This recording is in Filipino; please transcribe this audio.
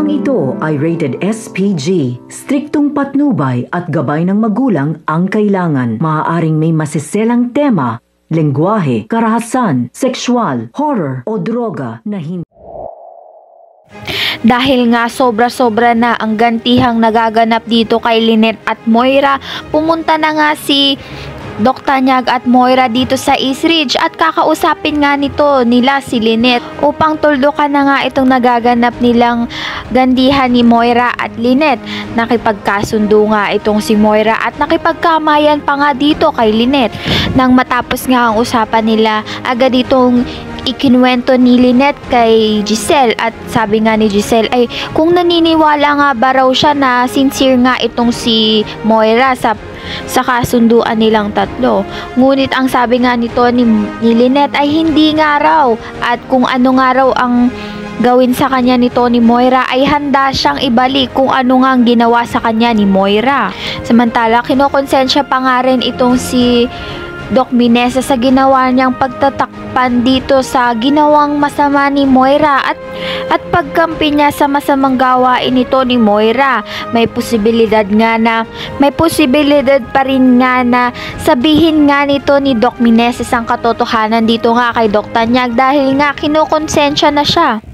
Programang ito ay rated SPG. Striktong patnubay at gabay ng magulang ang kailangan. Maaaring may masiselang tema, lengguwahe, karahasan, sexual, horror o droga na hindi. Dahil nga sobra-sobra na ang gantihang nagaganap dito kay Lynette at Moira, pumunta na nga si Doc Tanyag at Moira dito sa East Ridge at kakausapin nga nila si Lynette upang tuldukan na nga itong nagaganap nilang gandihan ni Moira at Lynette. Nakipagkasundo nga itong si Moira at nakipagkamayan pa nga dito kay Lynette. Nang matapos nga ang usapan nila, agad itong ikinuwento ni Lynette kay Giselle at sabi nga ni Giselle ay kung naniniwala nga ba raw siya na sincere nga itong si Moira sa kasunduan nilang tatlo. Ngunit ang sabi nga nito ni Lynette ay hindi nga raw at kung ano nga raw ang gawin sa kanya nito ni Moira ay handa siyang ibalik kung ano nga ang ginawa sa kanya ni Moira. Samantala kinokonsensya pa nga rin itong si Doc Minesa sa ginawa niyang pagtatakpan dito sa ginawang masama ni Moira at pagkampi niya sa masamang gawain nito ni Moira. May posibilidad pa rin nga na sabihin nga nito ni Doc Minesa ang katotohanan dito nga kay Doc Tanyag dahil nga kinokonsensya na siya.